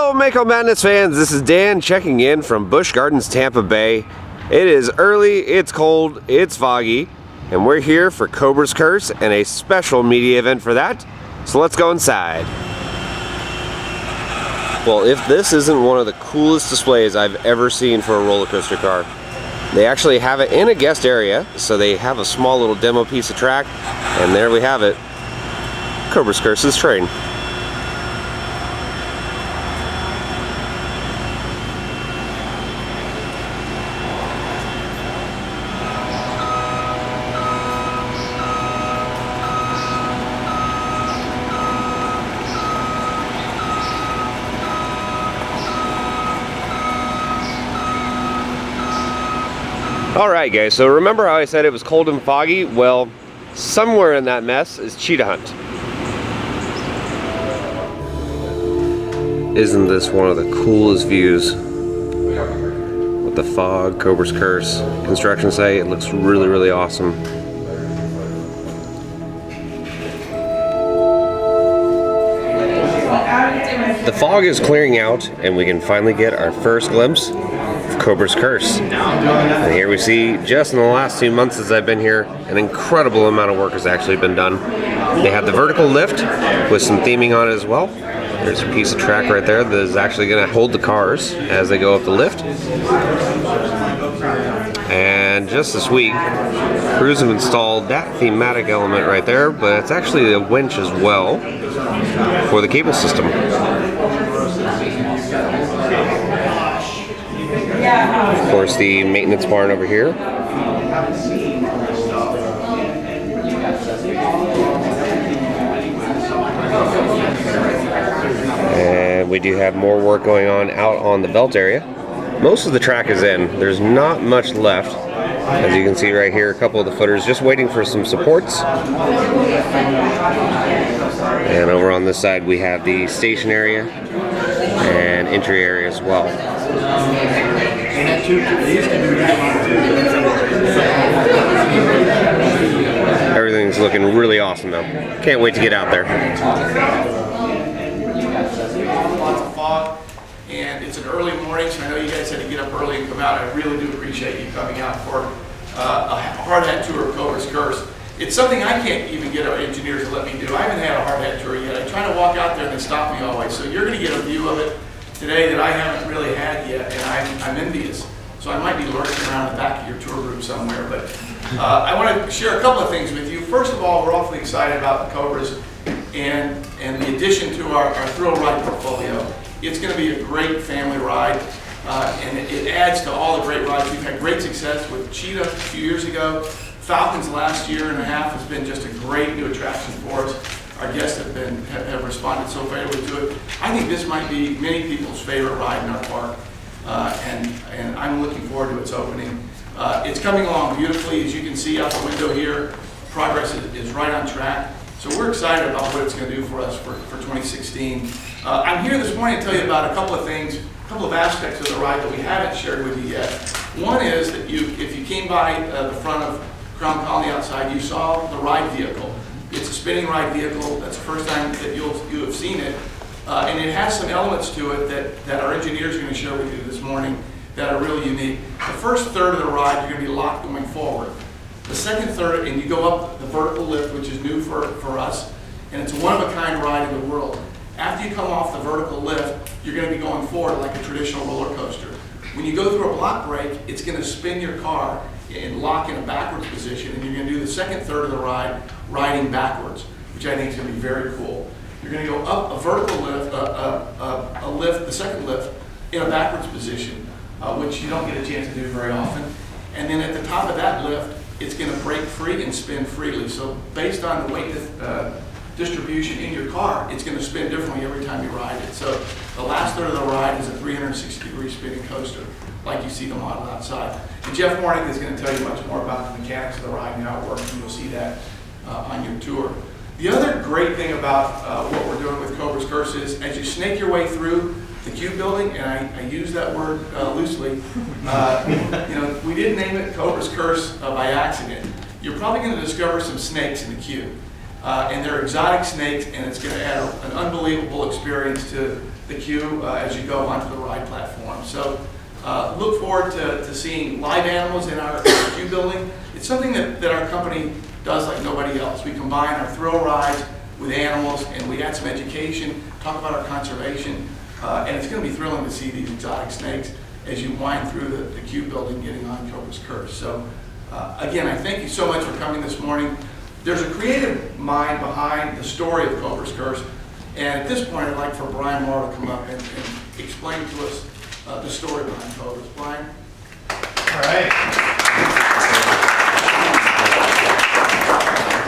Hello Mako Madness fans, this is Dan checking in from Busch Gardens Tampa Bay. It is early, it's cold, it's foggy, and we're here for Cobra's Curse and a special media event for that, so let's go inside. Well, if this isn't one of the coolest displays I've ever seen for a roller coaster car. They actually have it in a guest area, so they have a small little demo piece of track, and there we have it, Cobra's Curse's train. Alright guys, so remember how I said it was cold and foggy? Well, somewhere in that mess is Cheetah Hunt. Isn't this one of the coolest views? With the fog, Cobra's Curse, construction site, it looks really, really awesome. The fog is clearing out and we can finally get our first glimpse of Cobra's Curse. And here we see, just in the last 2 months as I've been here, an incredible amount of work has actually been done. They have the vertical lift with some theming on it as well. There's a piece of track right there that is actually going to hold the cars as they go up the lift. And just this week, crews have installed that thematic element right there, but it's actually a winch as well for the cable system. Of course, the maintenance barn over here. And we do have more work going on out on the belt area. Most of the track is in. There's not much left. As you can see right here, a couple of the footers just waiting for some supports. And over on this side we have the station area and entry area as well. Everything's looking really awesome though. Can't wait to get out there. Lots of fog, and it's an early morning, so I know you guys had to get up early and come out. I really do appreciate you coming out for a hard hat tour of Cobra's Curse. It's something I can't even get our engineers to let me do. I haven't had a hard hat tour yet. I try to walk out there and they stop me always. So you're going to get a view of it today that I haven't really had yet, and I'm envious. So I might be lurking around the back of your tour group somewhere. But I want to share a couple of things with you. First of all, we're awfully excited about the Cobras and the addition to our thrill ride portfolio. It's going to be a great family ride, and it adds to all the great rides. We've had great success with Cheetah a few years ago. Falcon's last year and a half has been just a great new attraction for us. Our guests have responded so favorably to it. I think this might be many people's favorite ride in our park, and I'm looking forward to its opening. It's coming along beautifully, as you can see out the window here. Progress is right on track. So we're excited about what it's going to do for us for 2016. I'm here this morning to tell you about a couple of things, a couple of aspects of the ride that we haven't shared with you yet. One is that if you came by the front of Crown Colony outside, you saw the ride vehicle. It's a spinning ride vehicle. That's the first time that you have seen it. And it has some elements to it that our engineers are going to share with you this morning that are really unique. The first third of the ride, you're going to be locked going forward. The second third, and you go up the vertical lift, which is new for us, and it's a one-of-a-kind ride in the world. After you come off the vertical lift, you're going to be going forward like a traditional roller coaster. When you go through a block brake, it's going to spin your car and lock in a backwards position, and you're going to do the second third of the ride riding backwards, which I think is going to be very cool. You're going to go up a vertical lift, the second lift, in a backwards position, which you don't get a chance to do very often. And then at the top of that lift, it's going to brake free and spin freely. So based on the weight distribution in your car, it's going to spin differently every time you ride it. So the last third of the ride is a 360-degree spinning coaster, like you see the model outside. And Jeff Warnick is going to tell you much more about the mechanics of the ride and how it works, and you'll see that on your tour. The other great thing about what we're doing with Cobra's Curse is, as you snake your way through the cube building, and I use that word loosely, we didn't name it Cobra's Curse by accident. You're probably going to discover some snakes in the cube. and they're exotic snakes, and it's going to add an unbelievable experience to the queue as you go onto the ride platform. So look forward to seeing live animals in our queue building. It's something that our company does like nobody else. We combine our thrill rides with animals, and we add some education, talk about our conservation, and it's going to be thrilling to see these exotic snakes as you wind through the queue building getting on Cobra's Curse. So again, I thank you so much for coming this morning. There's a creative mind behind the story of Cobra's Curse, and at this point I'd like for Brian Morrow to come up and explain to us the story behind Cobra's. Brian? All right.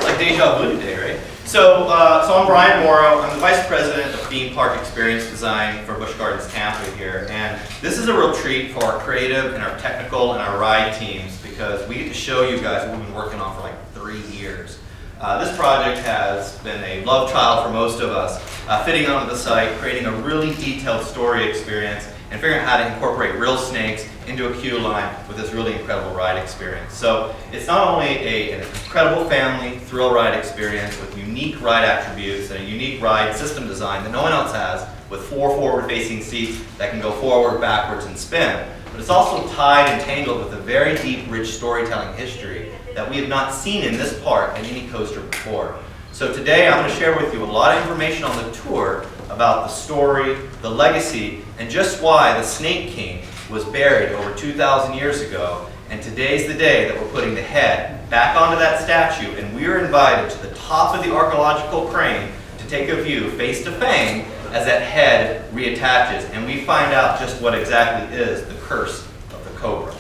Like deja vu today, right? So I'm Brian Morrow. I'm the Vice President of Theme Park Experience Design for Busch Gardens Tampa here. And this is a real treat for our creative and our technical and our ride teams because we get to show you guys what we've been working on for like 3 years. This project has been a love child for most of us, fitting onto the site, creating a really detailed story experience, and figuring out how to incorporate real snakes into a queue line with this really incredible ride experience. So it's not only an incredible family thrill ride experience with unique ride attributes and a unique ride system design that no one else has, with 4 forward-facing seats that can go forward, backwards, and spin, but it's also tied and tangled with a very deep, rich storytelling history that we have not seen in this park and any coaster before. So today I'm going to share with you a lot of information on the tour about the story, the legacy, and just why the Snake King was buried over 2,000 years ago. And today's the day that we're putting the head back onto that statue, and we are invited to the top of the archaeological crane to take a view face to fame as that head reattaches, and we find out just what exactly is the curse of the Cobra.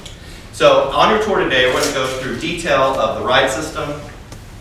So on your tour today, we're going to go through detail of the ride system,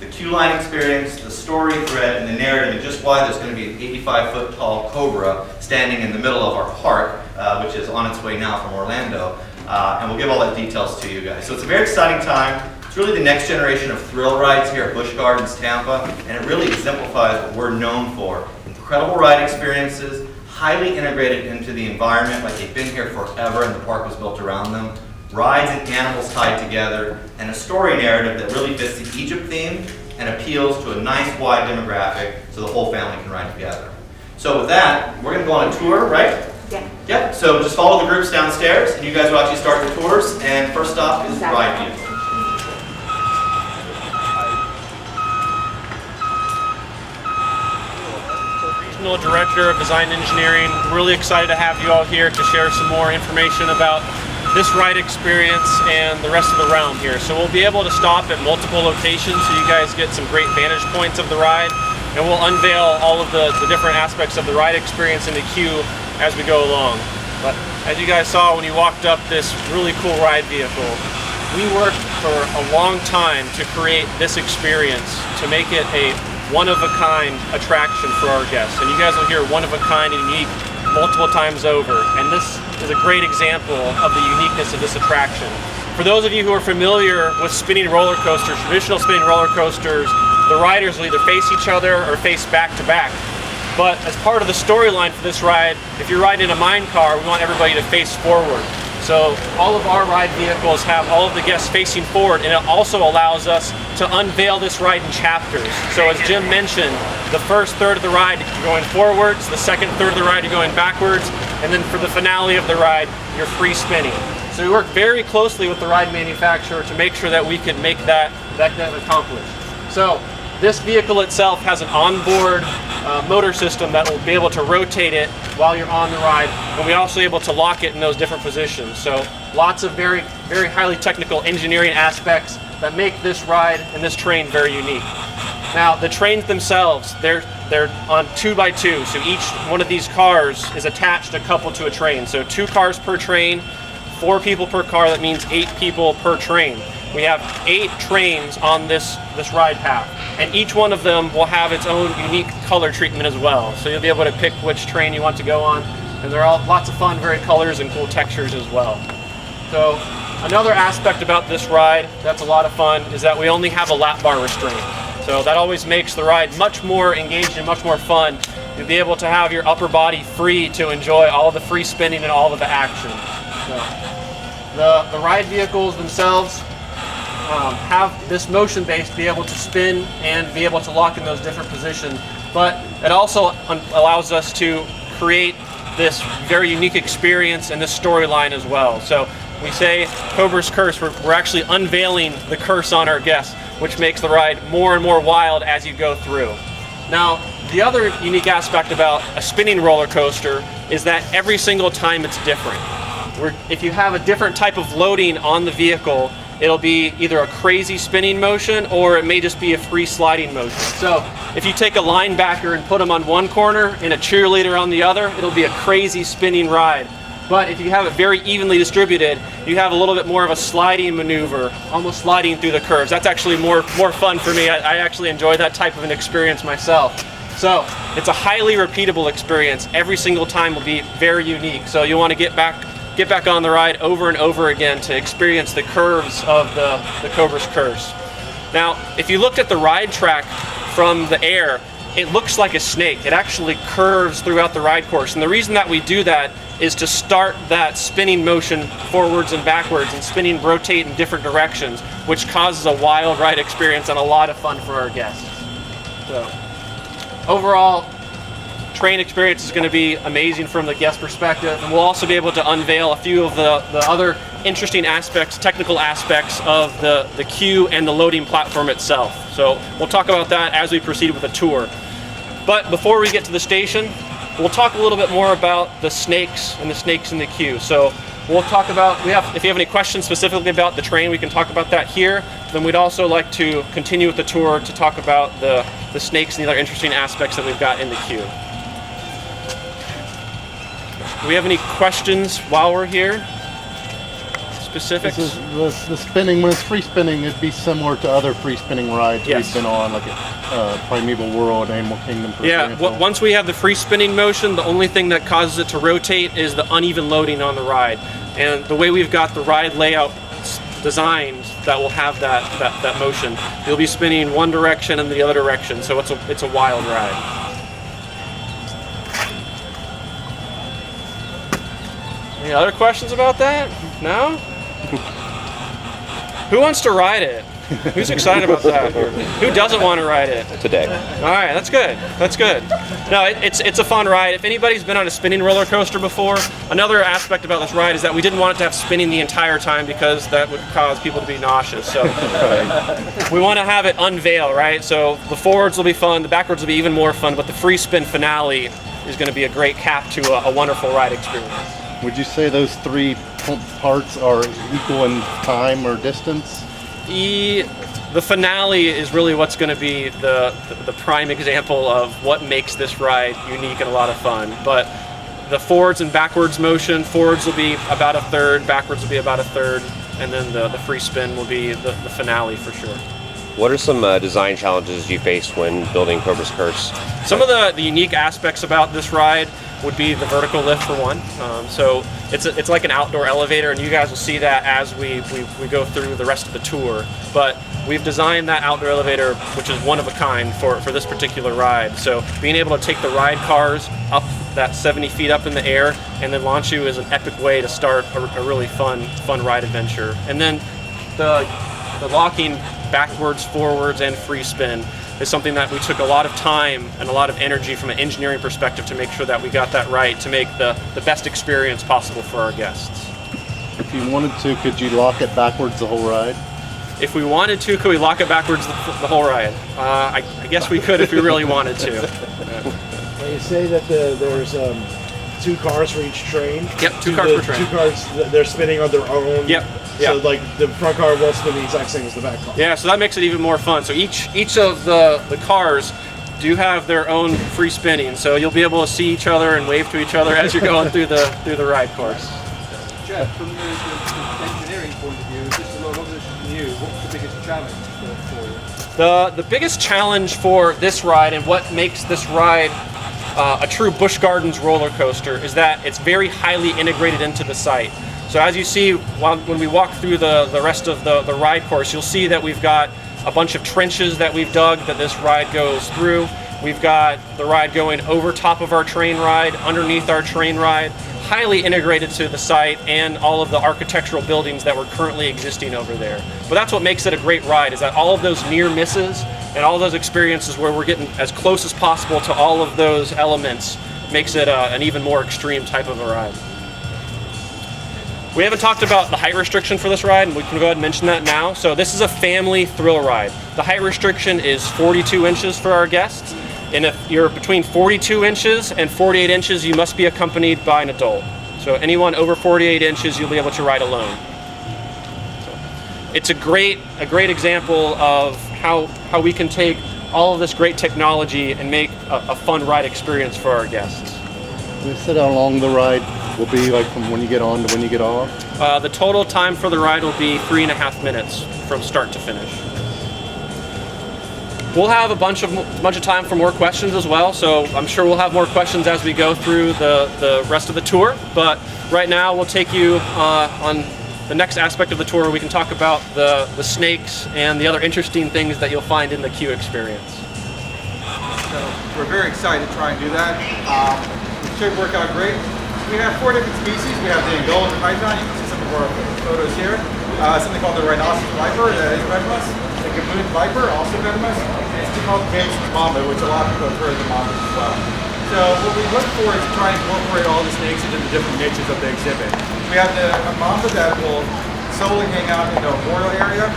the queue line experience, the story thread, and the narrative, and just why there's going to be an 85-foot tall Cobra standing in the middle of our park, which is on its way now from Orlando. And we'll give all that details to you guys. So it's a very exciting time. It's really the next generation of thrill rides here at Busch Gardens Tampa, and it really exemplifies what we're known for. Incredible ride experiences, highly integrated into the environment like they've been here forever and the park was built around them. Rides and animals tied together, and a story narrative that really fits the Egypt theme and appeals to a nice wide demographic so the whole family can ride together. So with that, we're going to go on a tour, right? Yeah. Yep, so just follow the groups downstairs and you guys will actually start your tours, and first stop is ride view. Regional Director of Design Engineering. Really excited to have you all here to share some more information about this ride experience and the rest of the realm here. So we'll be able to stop at multiple locations so you guys get some great vantage points of the ride, and we'll unveil all of the different aspects of the ride experience in the queue as we go along. But as you guys saw when you walked up this really cool ride vehicle, we worked for a long time to create this experience, to make it a one-of-a-kind attraction for our guests. And you guys will hear one-of-a-kind and unique multiple times over, and this is a great example of the uniqueness of this attraction. For those of you who are familiar with spinning roller coasters, traditional spinning roller coasters, the riders will either face each other or face back to back. But as part of the storyline for this ride, if you're riding a mine car, we want everybody to face forward. So all of our ride vehicles have all of the guests facing forward, and it also allows us to unveil this ride in chapters. So as Jim mentioned, the first third of the ride you're going forwards, the second third of the ride you're going backwards, and then for the finale of the ride, you're free spinning. So we work very closely with the ride manufacturer to make sure that we could make that accomplished. So this vehicle itself has an onboard motor system that will be able to rotate it while you're on the ride, and we're also able to lock it in those different positions. So lots of very, very highly technical engineering aspects that make this ride and this train very unique. Now the trains themselves, they're on 2x2, so each one of these cars is attached a couple to a train. So 2 cars per train, 4 people per car, that means 8 people per train. We have 8 trains on this ride path, and each one of them will have its own unique color treatment as well. So you'll be able to pick which train you want to go on, and they're all lots of fun, varied colors and cool textures as well. So another aspect about this ride that's a lot of fun is that we only have a lap bar restraint. So that always makes the ride much more engaging and much more fun. You'll be able to have your upper body free to enjoy all of the free spinning and all of the action. So the ride vehicles themselves, have this motion base to be able to spin and be able to lock in those different positions, but it also allows us to create this very unique experience and this storyline as well. So we say Cobra's Curse, we're actually unveiling the curse on our guests, which makes the ride more and more wild as you go through. Now, the other unique aspect about a spinning roller coaster is that every single time it's different. If you have a different type of loading on the vehicle, it'll be either a crazy spinning motion or it may just be a free sliding motion. So if you take a linebacker and put them on one corner and a cheerleader on the other, it'll be a crazy spinning ride. But if you have it very evenly distributed, you have a little bit more of a sliding maneuver, almost sliding through the curves. That's actually more fun for me. I actually enjoy that type of an experience myself. So it's a highly repeatable experience. Every single time will be very unique. So you want to get back on the ride over and over again to experience the curves of the Cobra's Curse. Now, if you looked at the ride track from the air, it looks like a snake. It actually curves throughout the ride course. And the reason that we do that is to start that spinning motion forwards and backwards and spinning, rotate in different directions, which causes a wild ride experience and a lot of fun for our guests. So overall, train experience is going to be amazing from the guest perspective, and we'll also be able to unveil a few of the other interesting aspects, technical aspects of the queue and the loading platform itself. So we'll talk about that as we proceed with the tour. But before we get to the station, we'll talk a little bit more about the snakes and the snakes in the queue. So we'll talk about, if you have any questions specifically about the train, we can talk about that here. Then we'd also like to continue with the tour to talk about the snakes and the other interesting aspects that we've got in the queue. Do we have any questions while we're here? Specifics? This is the spinning, when it's free spinning, it'd be similar to other free spinning rides Yes. we've been on, like Primeval World, Animal Kingdom, for example. Once we have the free spinning motion, the only thing that causes it to rotate is the uneven loading on the ride. And the way we've got the ride layout designed, that will have that motion. You'll be spinning one direction and the other direction, so it's a wild ride. Any other questions about that? No? Who wants to ride it? Who's excited about that? Who doesn't want to ride it? Today. All right, that's good. That's good. No, it's a fun ride. If anybody's been on a spinning roller coaster before, another aspect about this ride is that we didn't want it to have spinning the entire time because that would cause people to be nauseous. So we want to have it unveil, right? So the forwards will be fun, the backwards will be even more fun, but the free spin finale is going to be a great cap to a wonderful ride experience. Would you say those three parts are equal in time or distance? The finale is really what's going to be the prime example of what makes this ride unique and a lot of fun. But the forwards and backwards motion, forwards will be about a third, backwards will be about a third, and then the free spin will be the finale for sure. What are some design challenges you faced when building Cobra's Curse? Some of the unique aspects about this ride would be the vertical lift for one. So it's like an outdoor elevator, and you guys will see that as we go through the rest of the tour. But we've designed that outdoor elevator, which is one of a kind for this particular ride. So being able to take the ride cars up that 70 feet up in the air and then launch you is an epic way to start a really fun ride adventure. And then the locking backwards, forwards, and free spin is something that we took a lot of time and a lot of energy from an engineering perspective to make sure that we got that right to make the best experience possible for our guests. If you wanted to, could you lock it backwards the whole ride? If we wanted to, could we lock it backwards the whole ride? I guess we could if we really wanted to. Well, you say that there's 2 cars for each train. Yep, 2 cars per train. 2 cars, they're spinning on their own. Yep. So like the front car won't spin the exact same as the back car. Yeah, so that makes it even more fun. So each of the cars do have their own free spinning, so you'll be able to see each other and wave to each other as you're going through the ride course. Jeff, from the engineering point of view, this is a lot of this is new. What's the biggest challenge for you? The biggest challenge for this ride and what makes this ride a true Busch Gardens roller coaster is that it's very highly integrated into the site. So as you see, when we walk through the rest of the ride course, you'll see that we've got a bunch of trenches that we've dug that this ride goes through. We've got the ride going over top of our train ride, underneath our train ride, highly integrated to the site and all of the architectural buildings that were currently existing over there. But that's what makes it a great ride, is that all of those near misses and all of those experiences where we're getting as close as possible to all of those elements makes it an even more extreme type of a ride. We haven't talked about the height restriction for this ride, and we can go ahead and mention that now. So this is a family thrill ride. The height restriction is 42 inches for our guests, and if you're between 42 inches and 48 inches, you must be accompanied by an adult. So anyone over 48 inches, you'll be able to ride alone. So it's a great example of how we can take all of this great technology and make a fun ride experience for our guests. We said how long the ride will be, like from when you get on to when you get off? The total time for the ride will be 3.5 minutes from start to finish. We'll have a bunch of time for more questions as well, so I'm sure we'll have more questions as we go through the rest of the tour. But right now we'll take you on the next aspect of the tour. We can talk about the snakes and the other interesting things that you'll find in the queue experience. So we're very excited to try and do that. It should work out great. We have 4 different species. We have the Angolan python. You can see some of our photos here. Something called the rhinoceros viper that is venomous. The gaboon viper, also venomous. And it's called the Jameson's mamba, which a lot of people have heard of the mamba as well. So what we look for is to try and incorporate all the snakes into the different niches of the exhibit. We have a mamba that will solely hang out in the Morrow area,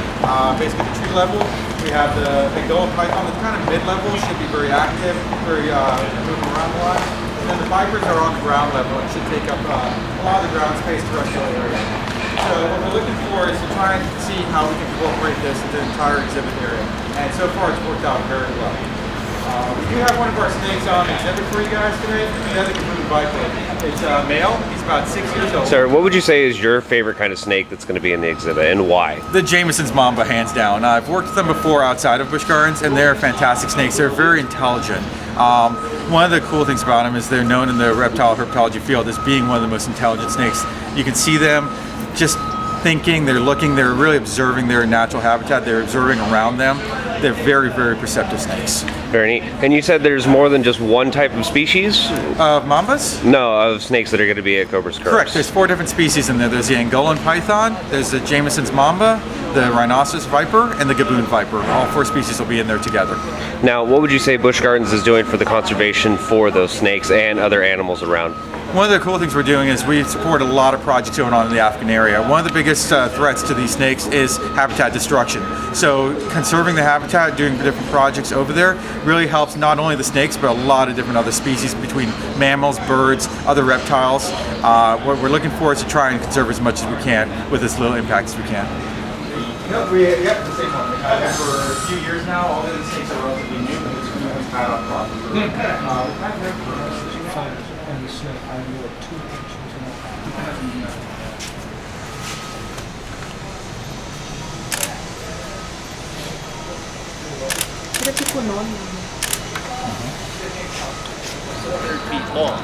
basically the tree level. We have the Angolan python that's kind of mid-level, should be very active, very moving around a lot. And then the vipers are on the ground level and should take up a lot of the ground space terrestrial area. So what we're looking for is to try and see how we can incorporate this into the entire exhibit area. And so far it's worked out very well. We do have one of our snakes on exhibit for you guys today. The other gaboon viper. It's a male. He's about 6 years old. Sir, what would you say is your favorite kind of snake that's going to be in the exhibit, and why? The Jameson's mamba, hands down. I've worked with them before outside of Busch Gardens, and they're fantastic snakes. They're very intelligent. One of the cool things about them is they're known in the reptile herpetology field as being one of the most intelligent snakes. You can see them just thinking, they're looking, they're really observing their natural habitat, they're observing around them. They're very, very perceptive snakes. Very neat. And you said there's more than just one type of species? Of mambas? No, of snakes that are going to be at Cobra's Curse. Correct. There's 4 different species in there. There's the Angolan python, there's the Jameson's mamba, the rhinoceros viper, and the gaboon viper. All 4 species will be in there together. Now, what would you say Busch Gardens is doing for the conservation for those snakes and other animals around? One of the cool things we're doing is we support a lot of projects going on in the African area. One of the biggest threats to these snakes is habitat destruction. So conserving the habitat, doing different projects over there really helps not only the snakes, but a lot of different other species between mammals, birds, other reptiles. What we're looking for is to try and conserve as much as we can with as little impact as we can. Yep, we have the same one. We've had it for a few years now. All of these snakes are relatively new, but this one was had on property. Feet long,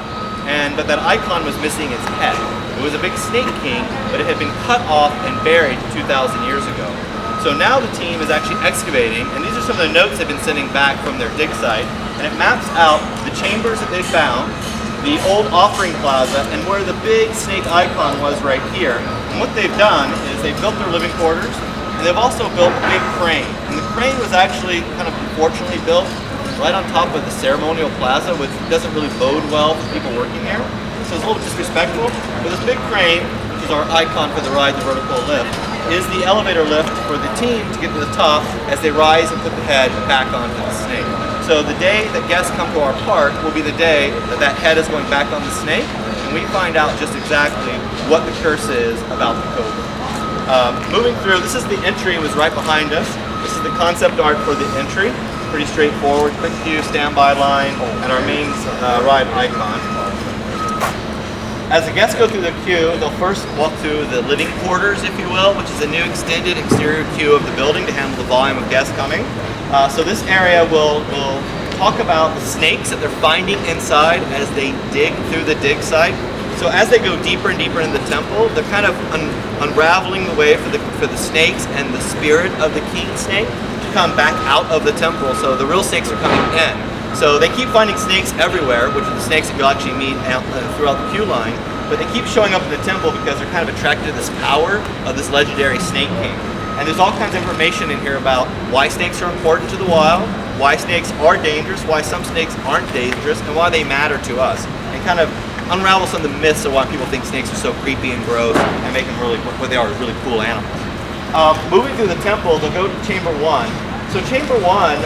but that icon was missing its head. It was a big snake king, but it had been cut off and buried 2,000 years ago. So now the team is actually excavating, and these are some of the notes they've been sending back from their dig site, and it maps out the chambers that they found, the old offering plaza, and where the big snake icon was right here. And what they've done is they've built their living quarters, and they've also built a big crane. And the crane was actually kind of unfortunately built right on top of the ceremonial plaza, which doesn't really bode well for people working here. So it's a little disrespectful. But this big crane, which is our icon for the ride, the vertical lift, is the elevator lift for the team to get to the top as they rise and put the head back onto the snake. So the day that guests come to our park will be the day that that head is going back on the snake, and we find out just exactly what the curse is about the cobra. Moving through, this is the entry, was right behind us. This is the concept art for the entry. Pretty straightforward, quick queue, standby line, and our main ride icon. As the guests go through the queue, they'll first walk through the living quarters, if you will, which is a new extended exterior queue of the building to handle the volume of guests coming. So this area will talk about the snakes that they're finding inside as they dig through the dig site. So as they go deeper and deeper into the temple, they're kind of unraveling the way for the snakes and the spirit of the king snake to come back out of the temple. So the real snakes are coming in. So they keep finding snakes everywhere, which are the snakes that you'll actually meet throughout the queue line. but they keep showing up in the temple because they're kind of attracted to this power of this legendary Snake King. And there's all kinds of information in here about why snakes are important to the wild, why snakes are dangerous, why some snakes aren't dangerous, and why they matter to us. And kind of unravel some of the myths of why people think snakes are so creepy and gross and make them really, what they are, really cool animals. Moving through the temple, they'll go to Chamber 1. So Chamber 1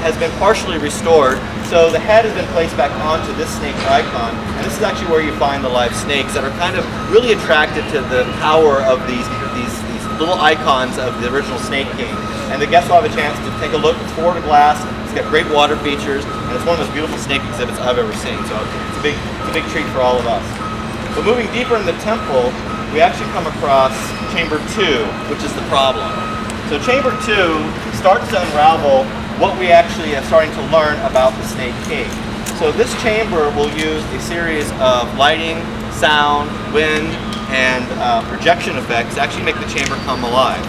has been partially restored. So the head has been placed back onto this snake icon. And this is actually where you find the live snakes that are kind of really attracted to the power of these little icons of the original Snake King. And the guests will have a chance to take a look. It's forward glass. It's got great water features. And it's one of the most beautiful snake exhibits I've ever seen. So it's a big treat for all of us. But moving deeper in the temple, we actually come across Chamber 2, which is the problem. So Chamber 2 starts to unravel what we actually are starting to learn about the Snake King. So this chamber will use a series of lighting, sound, wind, and projection effects to actually make the chamber come alive.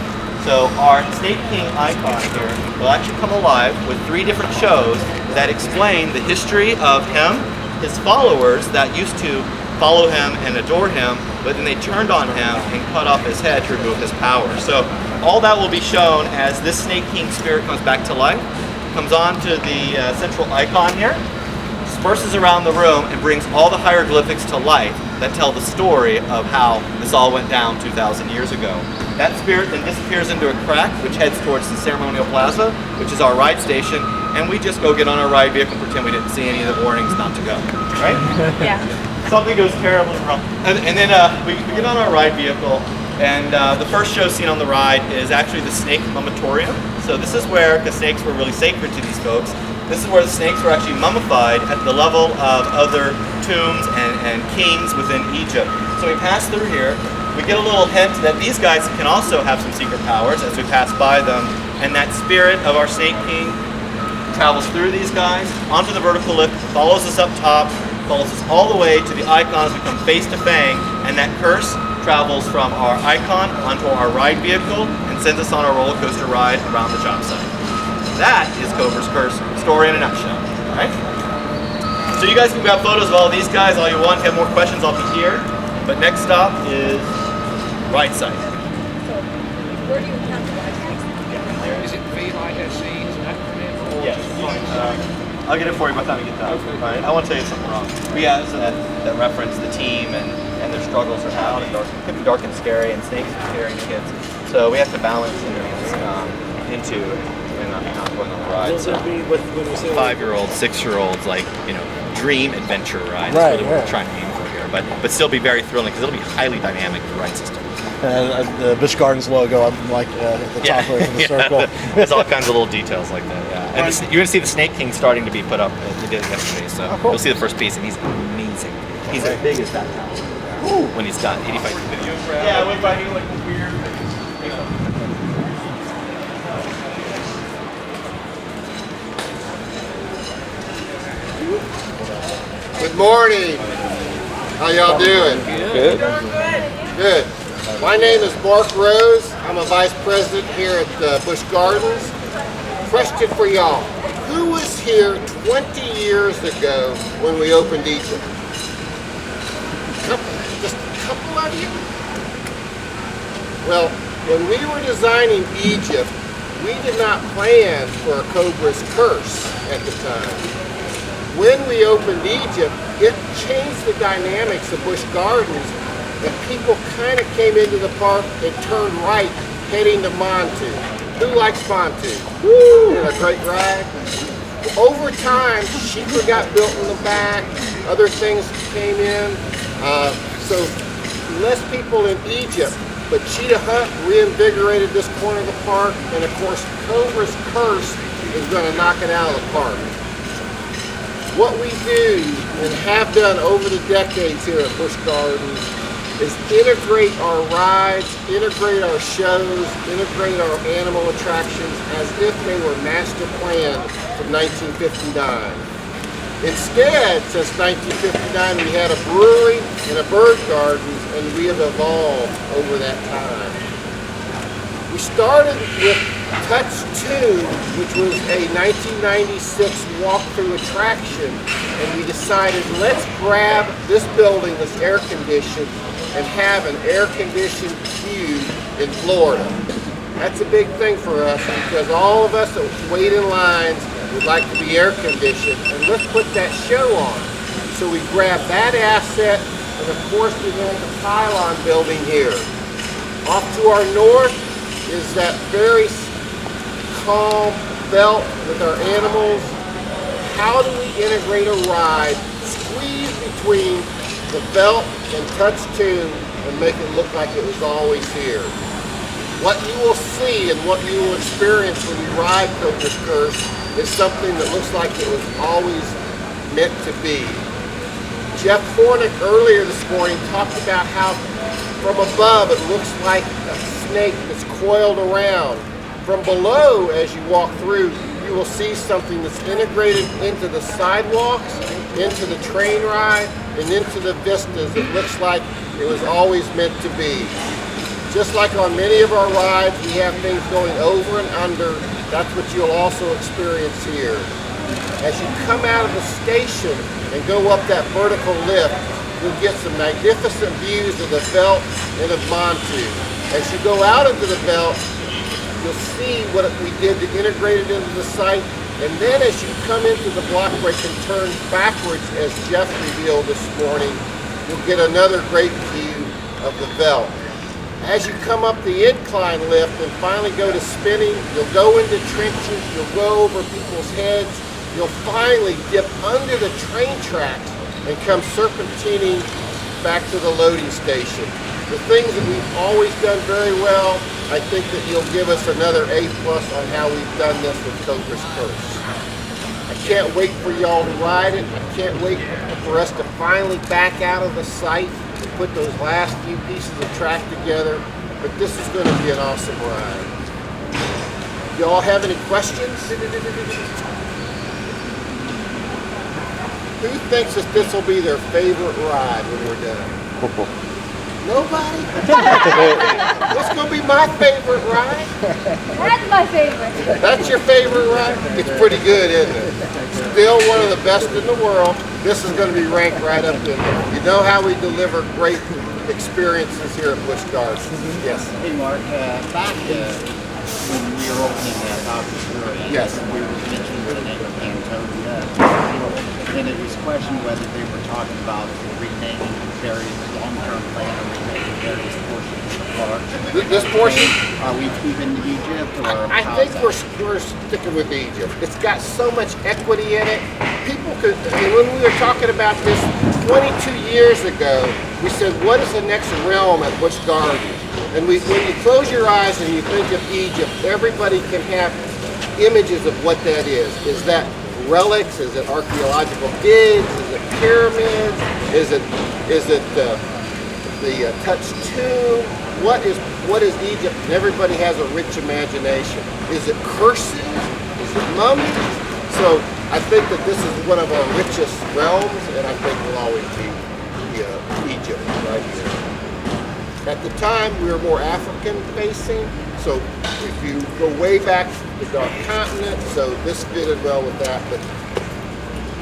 So our Snake King icon here will actually come alive with 3 different shows that explain the history of him, his followers that used to follow him and adore him, but then they turned on him and cut off his head to remove his power. So all that will be shown as this Snake King spirit comes back to life, comes onto the central icon here, disperses around the room, and brings all the hieroglyphics to life that tell the story of how this all went down 2,000 years ago. That spirit then disappears into a crack, which heads towards the ceremonial plaza, which is our ride station, and we just go get on our ride vehicle and pretend we didn't see any of the warnings not to go, right? Yeah. Something goes terribly wrong. And then we get on our ride vehicle, and the first show seen on the ride is actually the snake mummatorium. So this is where, because snakes were really sacred to these folks, this is where the snakes were actually mummified at the level of other tombs and kings within Egypt. So we pass through here, we get a little hint that these guys can also have some secret powers as we pass by them, and that spirit of our Snake King travels through these guys, onto the vertical lift, follows us up top, follows us all the way to the icons, we come face to fang, and that curse travels from our icon onto our ride vehicle and sends us on a roller coaster ride around the job site. That is Cobra's Curse story in a nutshell, right? So you guys can grab photos of all these guys all you want. If you have more questions, I'll be here. But next stop is ride site. So, where do you have the ride site? Is it VISE acronym or Yes. just VISE? I'll get it for you by the time we get done. Okay. Right? I want to tell you something wrong. We have that reference the team and their struggles are out and dark. It could be dark and scary, and snakes are scaring kids. So we have to balance into and not going on the ride. So When we say 5-year-olds, 6-year-olds, like, you know, dream adventure rides. Right, That's really what right. we're trying to aim for here. But still be very thrilling because it'll be highly dynamic, the ride system. the Busch Gardens logo, I'm like at the top right of the circle. There's all kinds of little details like that, yeah. And you're going to see the Snake King starting to be put up. He did it yesterday, so cool. you'll see the first piece, and he's amazing. He's as big as that tower when he's done. 85 feet. Yeah, I went by here like weird. Good morning. How y'all doing? Good. Good. My name is Mark Rose. I'm a vice president here at Busch Gardens. Question for y'all. Who was here 20 years ago when we opened Egypt? Just a couple of you? Well, when we were designing Egypt, we did not plan for a Cobra's Curse at the time. When we opened Egypt, it changed the dynamics of Busch Gardens, and people kind of came into the park and turned right, heading to Montu. Who likes Montu? Woo! And a great ride. Over time, Sheepra got built in the back, other things came in, so less people in Egypt, but Cheetah Hunt reinvigorated this corner of the park, and of course, Cobra's Curse is going to knock it out of the park. What we do and have done over the decades here at Busch Gardens is integrate our rides, integrate our shows, integrate our animal attractions as if they were master planned from 1959. Instead, since 1959, we had a brewery and a bird garden, and we have evolved over that time. We started with Touch 2, which was a 1996 walkthrough attraction, and we decided let's grab this building that's air conditioned and have an air conditioned queue in Florida. That's a big thing for us because all of us that wait in lines would like to be air conditioned, and let's put that show on. So we grabbed that asset, and of course we have the pylon building here. Off to our north is that very calm belt with our animals. How do we integrate a ride, squeeze between the belt and Touch 2 and make it look like it was always here? What you will see and what you will experience when you ride Cobra's Curse is something that looks like it was always meant to be. Jeff Fornick earlier this morning talked about how from above it looks like a snake that's coiled around. From below, as you walk through, you will see something that's integrated into the sidewalks, into the train ride, and into the vistas. It looks like it was always meant to be. Just like on many of our rides, we have things going over and under. That's what you'll also experience here. As you come out of the station and go up that vertical lift, you'll get some magnificent views of the belt and of Montu. As you go out into the belt, you'll see what we did to integrate it into the site. And then as you come into the block break and turn backwards, as Jeff revealed this morning, you'll get another great view of the belt. As you come up the incline lift and finally go to spinning, you'll go into trenches, you'll go over people's heads, you'll finally dip under the train tracks and come serpentining back to the loading station. The things that we've always done very well, I think that you'll give us another A+ on how we've done this with Cobra's Curse. I can't wait for y'all to ride it. I can't wait for us to finally back out of the site and put those last few pieces of track together. But this is going to be an awesome ride. Y'all have any questions? Who thinks that this will be their favorite ride when we're done? Nobody? What's going to be my favorite ride? That's my favorite. That's your favorite ride? It's pretty good, isn't it? Still one of the best in the world. This is going to be ranked right up in there. You know how we deliver great experiences here at Busch Gardens. Yes? Hey Mark, back when we were opening Tampa, yes, we were mentioning the name of Antonia, and it was questioned whether they were talking about renaming various long-term plan or renaming various portions of the park. This portion? Are we keeping Egypt, or I think we're sticking with Egypt. It's got so much equity in it. People could, and when we were talking about this 22 years ago, we said, what is the next realm at Busch Gardens? And when you close your eyes and you think of Egypt, everybody can have images of what that is. Is that relics? Is it archaeological digs? Is it pyramids? Is it the Touch 2? What is Egypt? And everybody has a rich imagination. Is it curses? Is it mummies? So I think that this is one of our richest realms, and I think will always be Egypt right here. At the time, we were more African-facing, so if you go way back to the Dark Continent, so this fitted well with that, but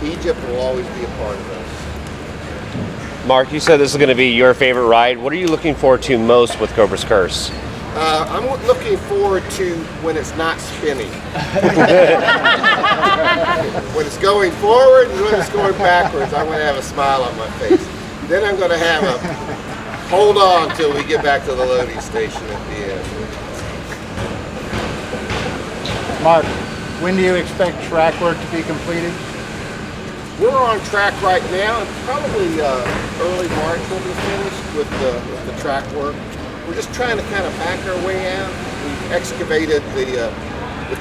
Egypt will always be a part of us. Mark, you said this is going to be your favorite ride. What are you looking forward to most with Cobra's Curse? I'm looking forward to when it's not spinning. When it's going forward and when it's going backwards, I'm going to have a smile on my face. Then I'm going to have a hold on till we get back to the loading station at the end. Mark, when do you expect track work to be completed? We're on track right now, and probably early March we'll be finished with the track work. We're just trying to kind of back our way out. We excavated the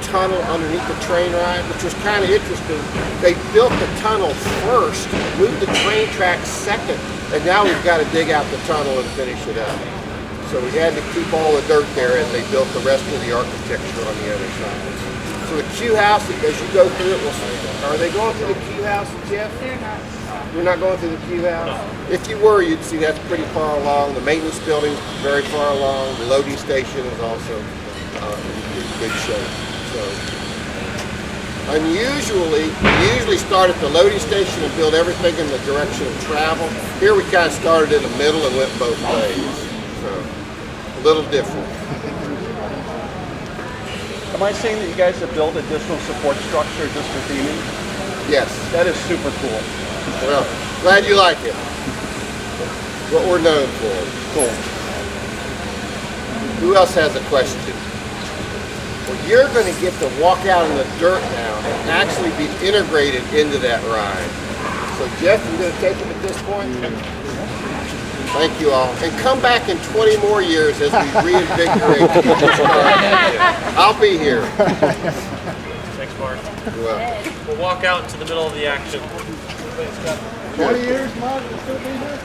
tunnel underneath the train ride, which was kind of interesting. They built the tunnel first, moved the train track second, and now we've got to dig out the tunnel and finish it up. So we had to keep all the dirt there as they built the rest of the architecture on the other side. So the Q house, as you go through it, are they going through the Q house, Jeff? They're not. You're not going through the Q house? No. If you were, you'd see that's pretty far along. The maintenance building is very far along. The loading station is also good shape. So, unusually, we usually start at the loading station and build everything in the direction of travel. Here we kind of started in the middle and went both ways. So, a little different. Am I saying that you guys have built additional support structure just for theming? Yes. That is super cool. Well, glad you like it. What we're known for. Cool. Who else has a question? Well, you're going to get to walk out in the dirt now and actually be integrated into that ride. So Jeff, you're going to take it at this point? Thank you all. And come back in 20 more years as we reinvigorate. I'll be here. Thanks, Mark. You're welcome. We'll walk out into the middle of the action. 20 years, Mark, you'll still be here?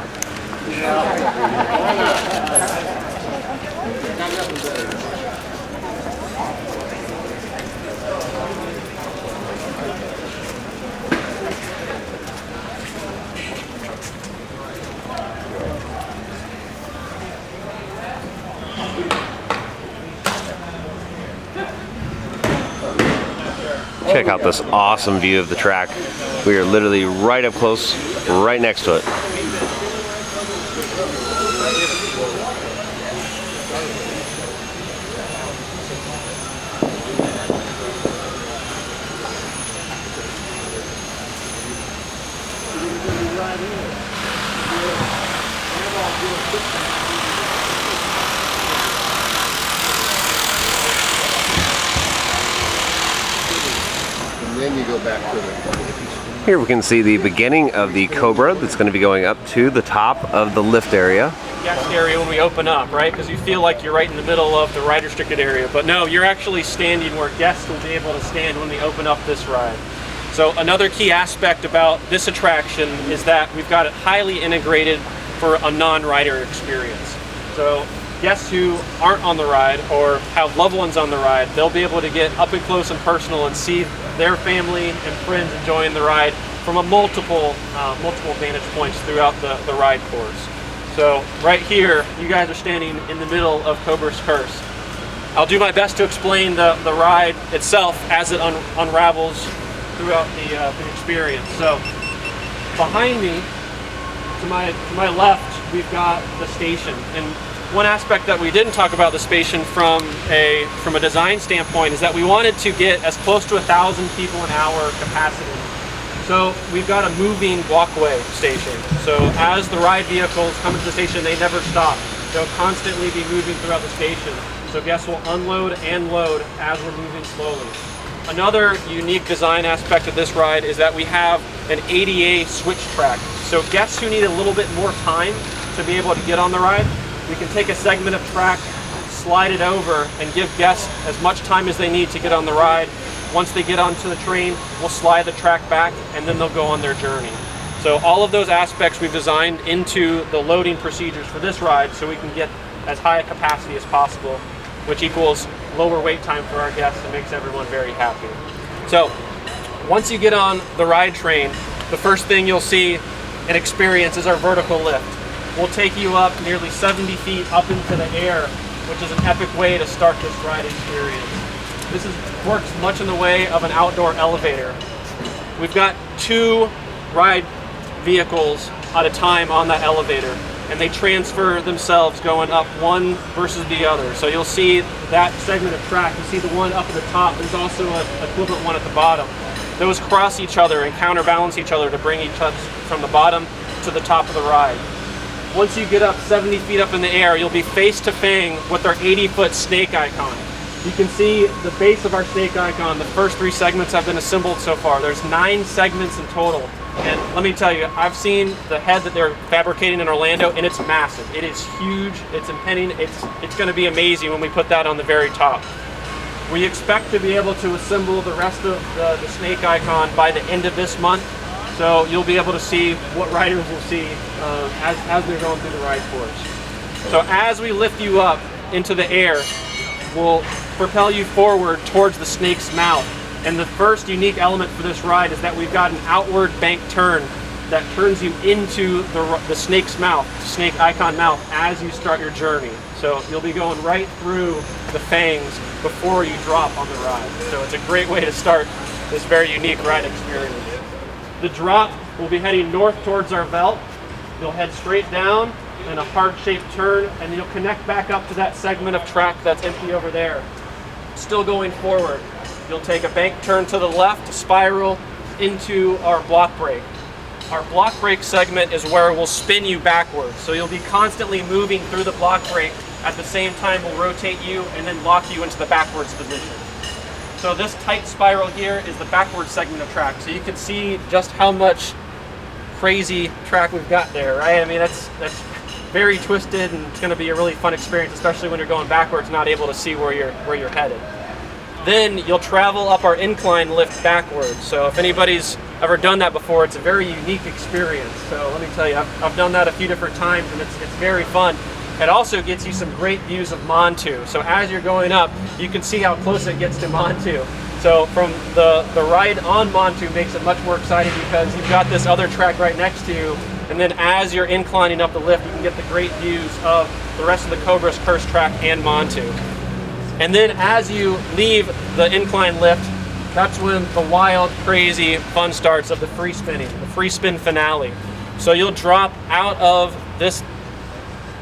Check out this awesome view of the track. We are literally right up close, right next to it. Then you go back to the... Here we can see the beginning of the Cobra that's going to be going up to the top of the lift area. Guest area when we open up, right? Because you feel like you're right in the middle of the ride restricted area, but no, you're actually standing where guests will be able to stand when we open up this ride. So another key aspect about this attraction is that we've got it highly integrated for a non-rider experience. So guests who aren't on the ride or have loved ones on the ride, they'll be able to get up and close and personal and see their family and friends enjoying the ride from a multiple vantage points throughout the ride course. So right here, you guys are standing in the middle of Cobra's Curse. I'll do my best to explain the ride itself as it unravels throughout the experience. So behind me, to my left, we've got the station. And one aspect that we didn't talk about the station from a design standpoint is that we wanted to get as close to 1,000 people an hour capacity. So we've got a moving walkway station. So as the ride vehicles come into the station, they never stop. They'll constantly be moving throughout the station. So guests will unload and load as we're moving slowly. Another unique design aspect of this ride is that we have an ADA switch track. So guests who need a little bit more time to be able to get on the ride, we can take a segment of track, slide it over, and give guests as much time as they need to get on the ride. Once they get onto the train, we'll slide the track back, and then they'll go on their journey. So all of those aspects we've designed into the loading procedures for this ride so we can get as high a capacity as possible, which equals lower wait time for our guests and makes everyone very happy. So once you get on the ride train, the first thing you'll see and experience is our vertical lift. We'll take you up nearly 70 feet up into the air, which is an epic way to start this ride experience. This works much in the way of an outdoor elevator. We've got 2 ride vehicles at a time on that elevator, and they transfer themselves going up one versus the other. So you'll see that segment of track, you see the one up at the top, there's also an equivalent one at the bottom. Those cross each other and counterbalance each other to bring each other from the bottom to the top of the ride. Once you get up 70 feet up in the air, you'll be face to face with our 80-foot snake icon. You can see the base of our snake icon. The first 3 segments have been assembled so far. There's 9 segments in total. And let me tell you, I've seen the head that they're fabricating in Orlando, and it's massive. It is huge, it's impending, it's gonna be amazing when we put that on the very top. We expect to be able to assemble the rest of the snake icon by the end of this month. So you'll be able to see what riders will see as they're going through the ride course. So as we lift you up into the air, we'll propel you forward towards the snake's mouth. And the first unique element for this ride is that we've got an outward bank turn that turns you into the snake's mouth, snake icon mouth, as you start your journey. So you'll be going right through the fangs before you drop on the ride. So it's a great way to start this very unique ride experience. The drop will be heading north towards our belt. You'll head straight down and a hard-shaped turn, and you'll connect back up to that segment of track that's empty over there. Still going forward, you'll take a bank turn to the left to spiral into our block brake. Our block brake segment is where we'll spin you backwards. So you'll be constantly moving through the block brake. At the same time, we'll rotate you and then lock you into the backwards position. So this tight spiral here is the backwards segment of track. So you can see just how much crazy track we've got there, right? I mean, that's very twisted, and it's going to be a really fun experience, especially when you're going backwards, not able to see where you're headed. Then you'll travel up our incline lift backwards. So if anybody's ever done that before, it's a very unique experience. So let me tell you, I've done that a few different times, and it's very fun. It also gets you some great views of Montu. So as you're going up, you can see how close it gets to Montu. So from the ride on Montu makes it much more exciting because you've got this other track right next to you, and then as you're inclining up the lift, you can get the great views of the rest of the Cobra's Curse track and Montu. And then as you leave the incline lift, that's when the wild, crazy fun starts of the free spinning, the free spin finale. So you'll drop out of this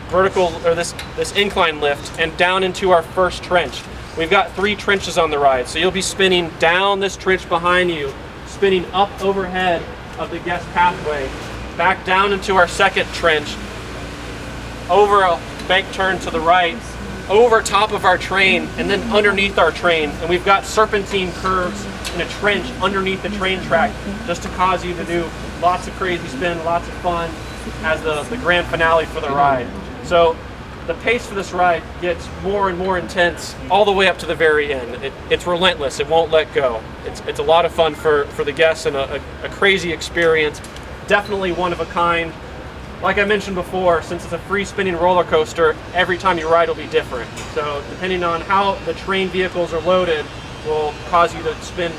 vertical, or this incline lift, and down into our first trench. We've got 3 trenches on the ride, so you'll be spinning down this trench behind you, spinning up overhead of the guest pathway, back down into our second trench, over a bank turn to the right, over top of our train, and then underneath our train. And we've got serpentine curves in a trench underneath the train track, just to cause you to do lots of crazy spin, lots of fun as the grand finale for the ride. So the pace for this ride gets more and more intense all the way up to the very end. It's relentless, it won't let go. It's a lot of fun for the guests, and a crazy experience. Definitely one of a kind. Like I mentioned before, since it's a free spinning roller coaster, every time you ride will be different. So depending on how the train vehicles are loaded will cause you to spin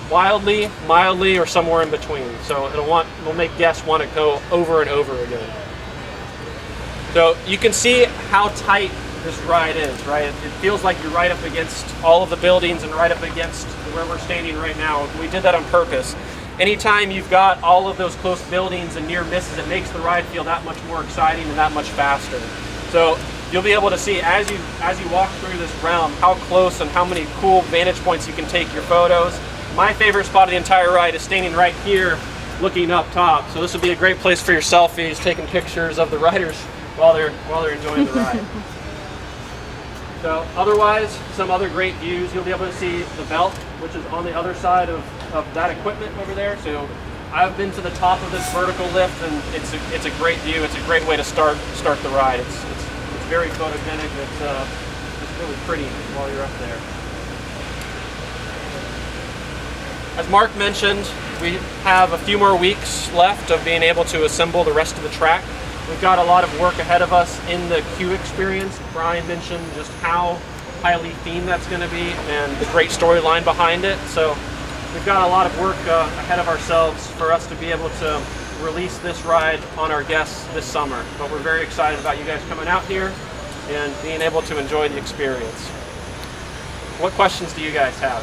wildly, mildly, or somewhere in between. So it'll make guests want to go over and over again. So you can see how tight this ride is, right? It feels like you're right up against all of the buildings and right up against where we're standing right now. We did that on purpose. Anytime you've got all of those close buildings and near misses, it makes the ride feel that much more exciting and that much faster. So you'll be able to see as you walk through this realm how close and how many cool vantage points you can take your photos. My favorite spot of the entire ride is standing right here looking up top. So this would be a great place for your selfies, taking pictures of the riders while they're enjoying the ride. So otherwise, some other great views. You'll be able to see the belt, which is on the other side of that equipment over there. So I've been to the top of this vertical lift, and it's a great view. It's a great way to start the ride. It's very photogenic. It's really pretty while you're up there. As Mark mentioned, we have a few more weeks left of being able to assemble the rest of the track. We've got a lot of work ahead of us in the queue experience. Brian mentioned just how highly themed that's going to be and the great storyline behind it. So we've got a lot of work ahead of ourselves for us to be able to release this ride on our guests this summer. But we're very excited about you guys coming out here and being able to enjoy the experience. What questions do you guys have?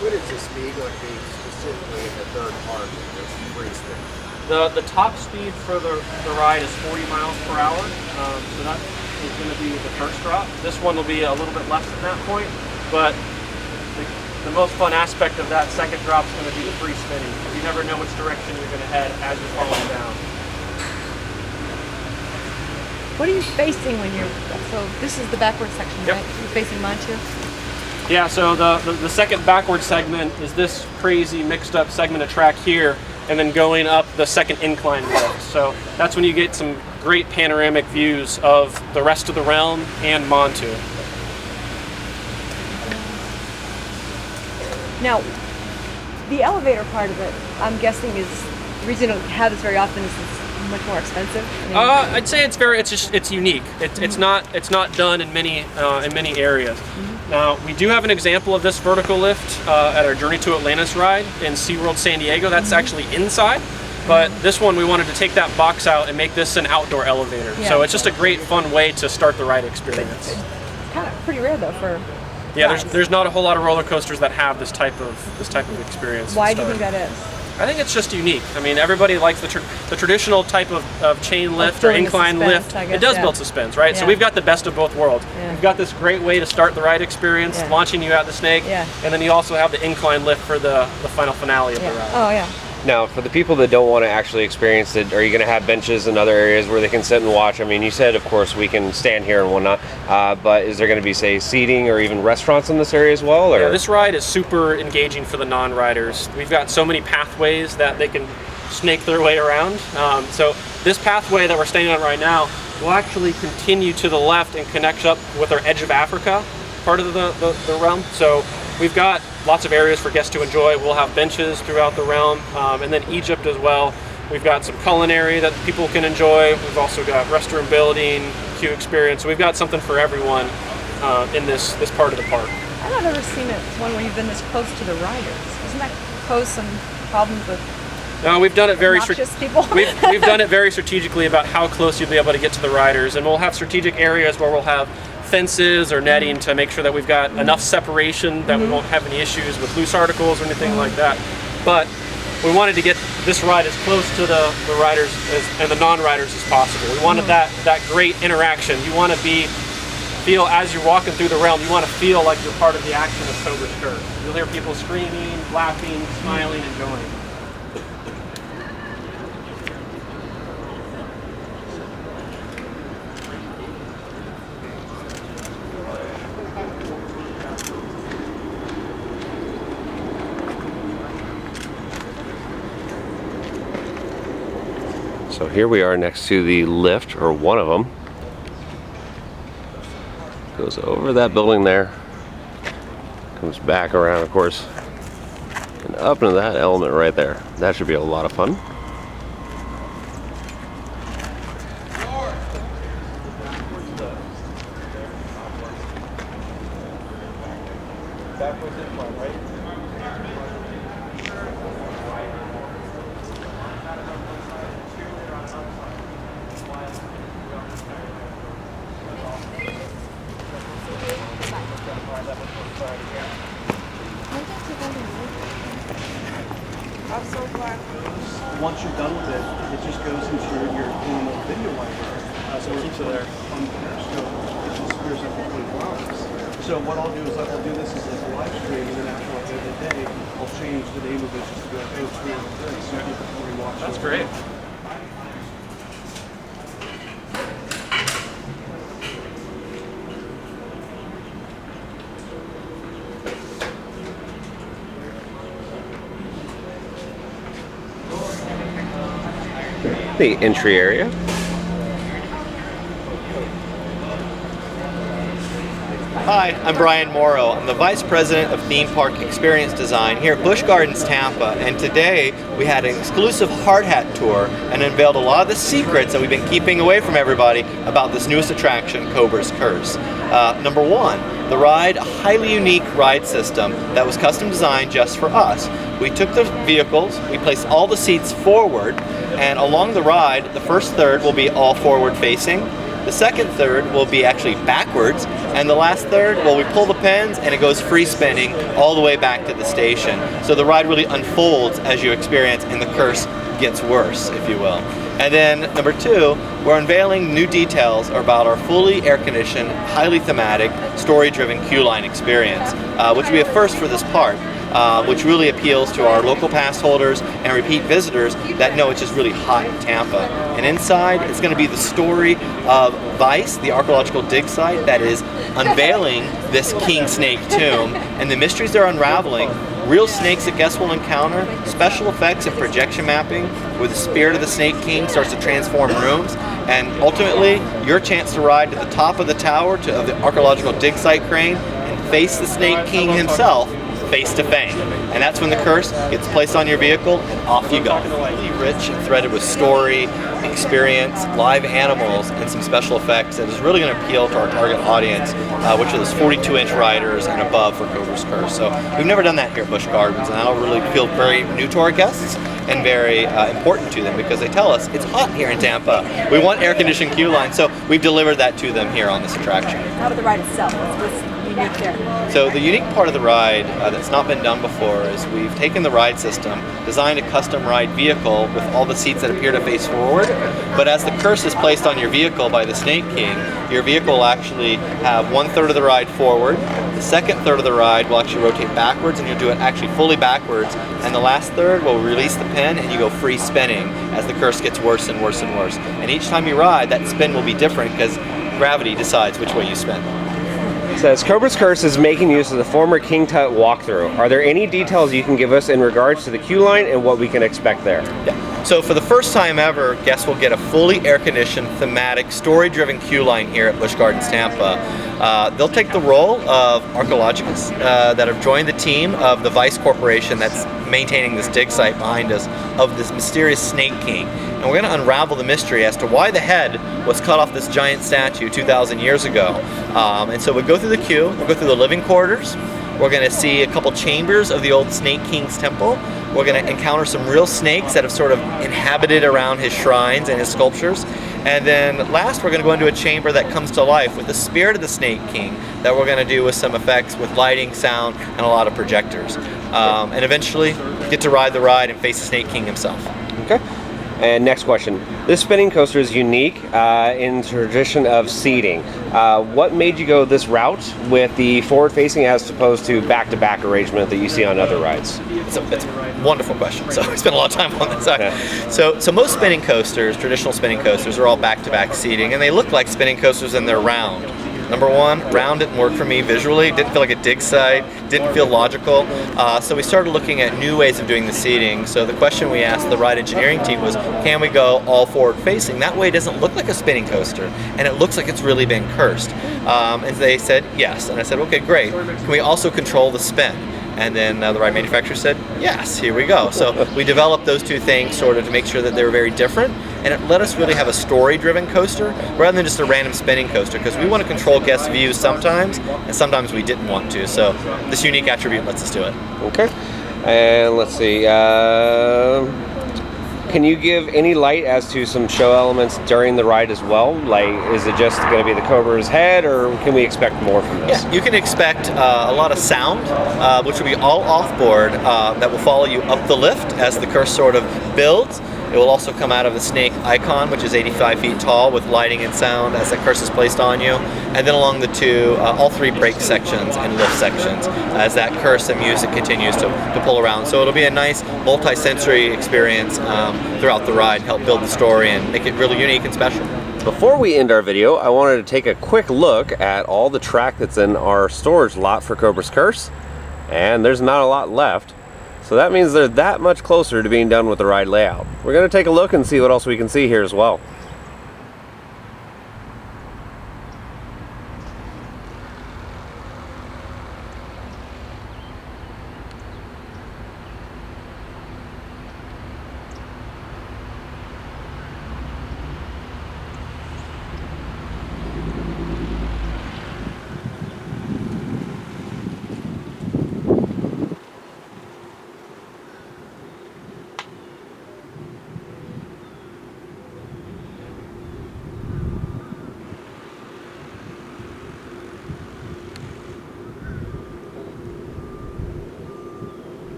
What is the speed going to be specifically in the third part of this free spin? The top speed for the ride is 40 miles per hour, so that is going to be the first drop. This one will be a little bit less than that point, but the most fun aspect of that second drop is going to be the free spinning. You never know which direction you're going to head as you're falling down. What are you facing when you're, so this is the backward section, Yep. right? You're facing Montu? Yeah, so the second backward segment is this crazy mixed up segment of track here, and then going up the second incline lift. So that's when you get some great panoramic views of the rest of the realm and Montu. Now, the elevator part of it, I'm guessing is, the reason you don't have this very often is it's much more expensive. I mean, I'd say it's unique. It's not done in many areas. Now, we do have an example of this vertical lift at our Journey to Atlantis ride in SeaWorld San Diego. That's actually inside. but this one we wanted to take that box out and make this an outdoor elevator. Yeah. So it's just a great fun way to start the ride experience. Kind of pretty rare though for. Yeah, rides. there's not a whole lot of roller coasters that have this type of experience. Why do you think that is? I think it's just unique. I mean, everybody likes the traditional type of chain lift or building incline suspense, lift. I guess, It does yeah. build suspense, right? So Yeah. we've got the best of both worlds. Yeah. We've got this great way to start the ride experience, Yeah. launching you at the snake, Yeah. and then you also have the incline lift for the final finale of the ride. Oh yeah. Now, for the people that don't want to actually experience it, are you going to have benches in other areas where they can sit and watch? I mean, you said, of course, we can stand here and whatnot, but is there going to be, say, seating or even restaurants in this area as well? Or? Yeah, this ride is super engaging for the non-riders. We've got so many pathways that they can snake their way around. So this pathway that we're standing on right now will actually continue to the left and connect up with our Edge of Africa part of the realm. So we've got lots of areas for guests to enjoy. We'll have benches throughout the realm, and then Egypt as well. We've got some culinary that people can enjoy. We've also got restroom building, queue experience. So we've got something for everyone in this part of the park. I've never seen it one where you've been this close to the riders. Doesn't that pose some problems with No, we've done it very obnoxious people? we've done it very strategically about how close you'll be able to get to the riders, and we'll have strategic areas where we'll have fences or netting to make sure that we've got enough separation that we won't have any issues with loose articles or anything like that. But we wanted to get this ride as close to the riders and the non-riders as possible. We wanted that great interaction. You want to feel as you're walking through the realm, you want to feel like you're part of the action of Cobra's Curse. You'll hear people screaming, laughing, smiling, enjoying. So here we are next to the lift, or one of them. Goes over that building there, comes back around, of course, and up into that element right there. That should be a lot of fun. Once you're done with it, it just goes into your normal video library. So it keeps it there on the Periscope. It just appears every 24 hours. So what I'll do is I'll do this as a live stream, and then after I do the day, I'll change the name of it just to be like, oh, it's real good. So people can rewatch it. That's great. The entry area. Hi, I'm Brian Morrow. I'm the Vice President of Theme Park Experience Design here at Busch Gardens Tampa, and today we had an exclusive hard hat tour and unveiled a lot of the secrets that we've been keeping away from everybody about this newest attraction, Cobra's Curse. Number one, the ride, a highly unique ride system that was custom designed just for us. We took the vehicles, we placed all the seats forward, and along the ride, the first third will be all forward facing. The second third will be actually backwards, and the last third, well, we pull the pins and it goes free spinning all the way back to the station. So the ride really unfolds as you experience, and the curse gets worse, if you will. And then number two, we're unveiling new details about our fully air-conditioned, highly thematic, story-driven queue line experience, which will be a first for this park. Which really appeals to our local pass holders and repeat visitors that know it's just really hot in Tampa. And inside, it's going to be the story of Vice, the archaeological dig site that is unveiling this king snake tomb, and the mysteries they're unraveling, real snakes that guests will encounter, special effects and projection mapping where the spirit of the Snake King starts to transform rooms, and ultimately, your chance to ride to the top of the tower of the archaeological dig site crane and face the Snake King himself face to face. And that's when the curse gets placed on your vehicle and off you go. Really rich and threaded with story, experience, live animals, and some special effects that is really going to appeal to our target audience, which are those 42-inch riders and above for Cobra's Curse. So we've never done that here at Busch Gardens, and that'll really feel very new to our guests. and very important to them because they tell us it's hot here in Tampa. We want air-conditioned queue line, so we've delivered that to them here on this attraction. How about the ride itself? What's unique there? So the unique part of the ride that's not been done before is we've taken the ride system, designed a custom ride vehicle with all the seats that appear to face forward, but as the curse is placed on your vehicle by the Snake King, your vehicle will actually have 1/3 of the ride forward, the second third of the ride will actually rotate backwards, and you'll do it actually fully backwards, and the last third will release the pin and you go free spinning as the curse gets worse and worse and worse. And each time you ride, that spin will be different because gravity decides which way you spin. It says Cobra's Curse is making use of the former King Tut walkthrough. Are there any details you can give us in regards to the queue line and what we can expect there? Yeah. So for the first time ever, guests will get a fully air-conditioned, thematic, story-driven queue line here at Busch Gardens Tampa. They'll take the role of archaeologists that have joined the team of the Vice Corporation that's maintaining this dig site behind us of this mysterious Snake King. And we're going to unravel the mystery as to why the head was cut off this giant statue 2,000 years ago. And so we'll go through the queue, we'll go through the living quarters, we're going to see a couple chambers of the old Snake King's temple. We're going to encounter some real snakes that have sort of inhabited around his shrines and his sculptures. And then last, we're going to go into a chamber that comes to life with the spirit of the Snake King that we're going to do with some effects with lighting, sound, and a lot of projectors. And eventually, get to ride the ride and face the Snake King himself. Okay. And next question. This spinning coaster is unique in tradition of seating. What made you go this route with the forward-facing as opposed to back-to-back arrangement that you see on other rides? It's a wonderful question. So I spent a lot of time on this. Yeah. So most spinning coasters, traditional spinning coasters, are all back-to-back seating, and they look like spinning coasters and they're round. Number one, round didn't work for me visually, didn't feel like a dig site, didn't feel logical. So we started looking at new ways of doing the seating. So the question we asked the ride engineering team was, can we go all forward facing? That way it doesn't look like a spinning coaster, and it looks like it's really been cursed. And they said yes, and I said, okay, great. Can we also control the spin? And then the ride manufacturer said, yes, here we go. So we developed those two things sort of to make sure that they were very different, and it let us really have a story-driven coaster rather than just a random spinning coaster, because we want to control guest views sometimes, and sometimes we didn't want to. So this unique attribute lets us do it. Okay. And let's see. Can you give any light as to some show elements during the ride as well? Like, is it just going to be the Cobra's head, or can we expect more from this? Yeah, you can expect a lot of sound, which will be all off-board, that will follow you up the lift as the curse sort of builds. It will also come out of the snake icon, which is 85 feet tall, with lighting and sound as that curse is placed on you. And then along the two, all three brake sections and lift sections, as that curse and music continues to pull around. So it'll be a nice multi-sensory experience throughout the ride, help build the story and make it really unique and special. Before we end our video, I wanted to take a quick look at all the track that's in our storage lot for Cobra's Curse, and there's not a lot left. So that means they're that much closer to being done with the ride layout. We're going to take a look and see what else we can see here as well.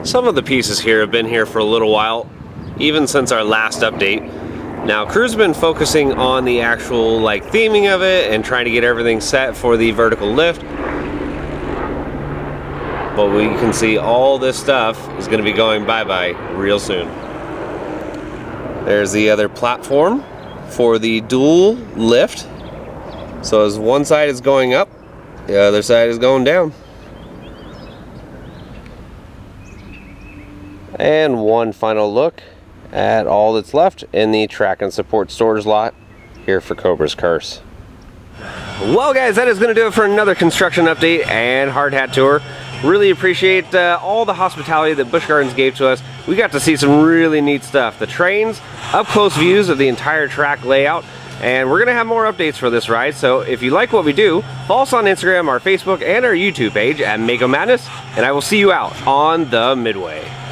Some of the pieces here have been here for a little while, even since our last update. Now, crew's been focusing on the actual theming of it and trying to get everything set for the vertical lift. But we can see all this stuff is going to be going bye-bye real soon. There's the other platform for the dual lift. So as one side is going up, the other side is going down. And one final look at all that's left in the track and support storage lot here for Cobra's Curse. Well guys, that is going to do it for another construction update and hard hat tour. Really appreciate all the hospitality that Busch Gardens gave to us. We got to see some really neat stuff. The trains, up close views of the entire track layout, And we're going to have more updates for this ride, so if you like what we do, follow us on Instagram, our Facebook, and our YouTube page at Mako Madness, and I will see you out on the Midway.